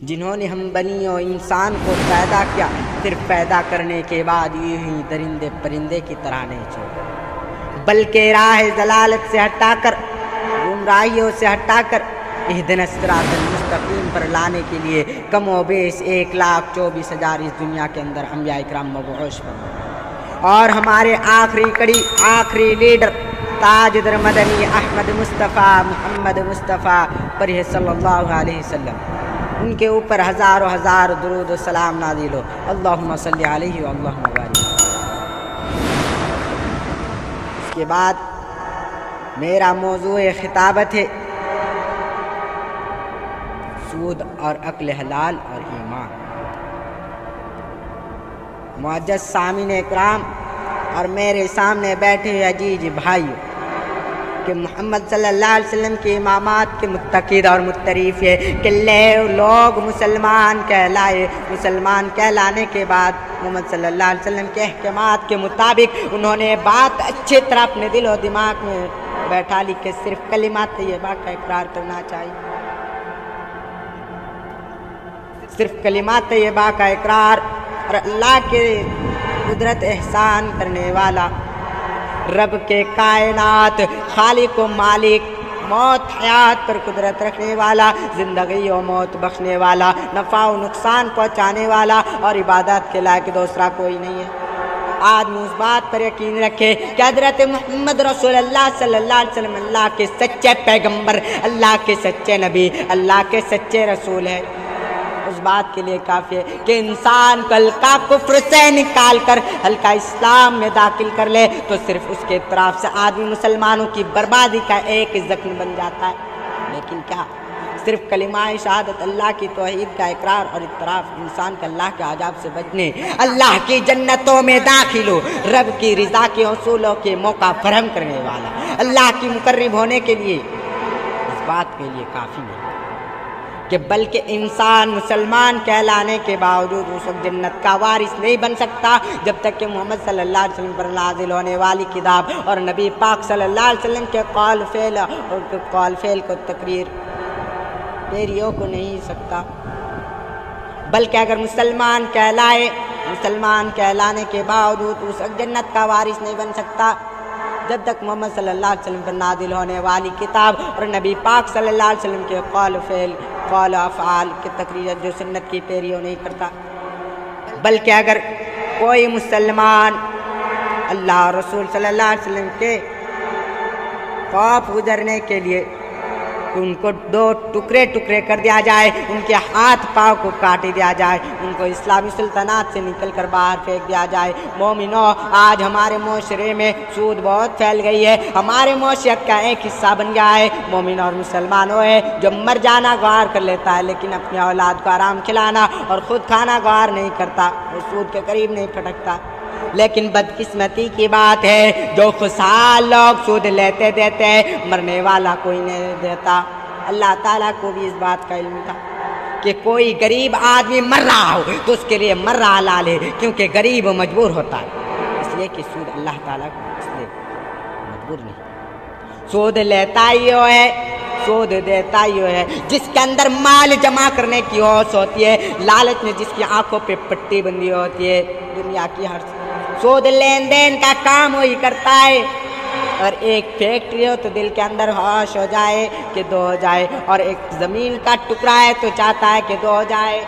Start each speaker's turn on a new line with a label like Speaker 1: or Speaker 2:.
Speaker 1: جنہوں نے ہم بنی و انسان کو پیدا کیا، صرف پیدا کرنے کے بعد یوں ہی درندے پرندے کی طرح نہیں چھوڑا، بلکہ راہ ضلالت سے ہٹا کر، گمراہیوں سے ہٹا کر اہدنا الصراط المستقیم پر لانے کے لیے کم و بیش 1,24,000 اس دنیا کے اندر انبیاء اکرام مبعوث فرمائے، اور ہمارے آخری کڑی، آخری لیڈر تاجدر مدنی احمد مصطفیٰ محمد مصطفیٰ پر صلی اللہ علیہ وسلم، ان کے اوپر ہزاروں ہزار درود و سلام نازل ہو۔ اللہم صلی علیہ و اللہم بارک۔ اس کے بعد میرا موضوع خطابت ہے سود اور عقل حلال اور ایمان۔ معزز سامعین اکرام اور میرے سامنے بیٹھے ہوئے عزیز بھائیو، کہ محمد صلی اللہ علیہ وسلم کے امامات کے متقید اور متریف ہے کہ لوگ مسلمان کہلائے، مسلمان کہلانے کے بعد محمد صلی اللہ علیہ وسلم کے احکامات کے مطابق انہوں نے بات اچھی طرح اپنے دل و دماغ میں بیٹھا لی کہ صرف کلمات طیبہ کا اقرار کرنا چاہیے، صرف کلمات طیبہ کا اقرار، اور اللہ کے قدرت احسان کرنے والا، رب کے کائنات، خالق و مالک، موت حیات پر قدرت رکھنے والا، زندگی و موت بخشنے والا، نفع و نقصان پہنچانے والا، اور عبادت کے لائق دوسرا کوئی نہیں ہے۔ آدمی اس بات پر یقین رکھے کہ حضرت محمد رسول اللہ صلی اللہ علیہ وسلم اللہ کے سچے پیغمبر، اللہ کے سچے نبی، اللہ کے سچے رسول ہے، اس بات کے لیے کافی ہے کہ انسان کو ہلکا کفر سے نکال کر ہلکا اسلام میں داخل کر لے تو صرف اس کے اطراف سے آدمی مسلمانوں کی بربادی کا ایک زخم بن جاتا ہے۔ لیکن کیا صرف کلمہ شہادت، اللہ کی توحید کا اقرار اور اعتراف انسان کا اللہ کے عذاب سے بچنے، اللہ کی جنتوں میں داخل ہو، رب کی رضا کے حصولوں کے موقع فراہم کرنے والا، اللہ کی مقرب ہونے کے لیے اس بات کے لیے کافی نہیں کہ بلکہ انسان مسلمان کہلانے کے باوجود اس وقت جنت کا وارث نہیں بن سکتا جب تک کہ محمد صلی اللہ علیہ وسلم پر نازل ہونے والی کتاب اور نبی پاک صلی اللہ علیہ وسلم کے قول فعل کو تقریر پیریوں کو نہیں سکتا، بلکہ اگر مسلمان کہلائے، مسلمان کہلانے کے باوجود اس وقت جنت کا وارث نہیں بن سکتا جب تک محمد صلی اللہ علیہ وسلم پر نازل ہونے والی کتاب اور نبی پاک صلی اللہ علیہ وسلم کے قول فعل، قول افعال کی تقریر جو سنت کی پیروی نہیں کرتا۔ بلکہ اگر کوئی مسلمان اللہ اور رسول صلی اللہ علیہ وسلم کے خوف گزرنے کے لیے ان کو 2 ٹکڑے کر دیا جائے، ان کے ہاتھ پاؤں کو کاٹ دیا جائے، ان کو اسلامی سلطنات سے نکل کر باہر پھینک دیا جائے۔ مومنوں، آج ہمارے معاشرے میں سود بہت پھیل گئی ہے، ہمارے معاشیت کا ایک حصہ بن گیا ہے مومن اور مسلمانوں ہے جو مر جانا گوار کر لیتا ہے لیکن اپنی اولاد کو آرام کھلانا اور خود کھانا گوار نہیں کرتا، وہ سود کے قریب نہیں پھٹکتا۔ لیکن بدقسمتی کی بات ہے جو خوشحال لوگ سود لیتے دیتے ہیں، مرنے والا کوئی نہیں دیتا۔ اللہ تعالیٰ کو بھی اس بات کا علم تھا کہ کوئی غریب آدمی مر رہا ہو تو اس کے لیے مر رہا حلال ہے، کیونکہ غریب مجبور ہوتا ہے، اس لیے کہ سود اللہ تعالیٰ کو اس لیے مجبور نہیں، سود لیتا ہی ہے، سود دیتا ہی ہے، جس کے اندر مال جمع کرنے کی ہوش ہوتی ہے، لالچ میں جس کی آنکھوں پہ پٹی بندی ہوتی ہے، دنیا کی ہر سود لین دین کا کام وہی کرتا ہے۔ اور ایک فیکٹری ہو تو دل کے اندر ہوش ہو جائے کہ 2 ہو جائے، اور ایک زمین کا ٹکڑا ہے تو چاہتا ہے کہ 2 ہو جائے۔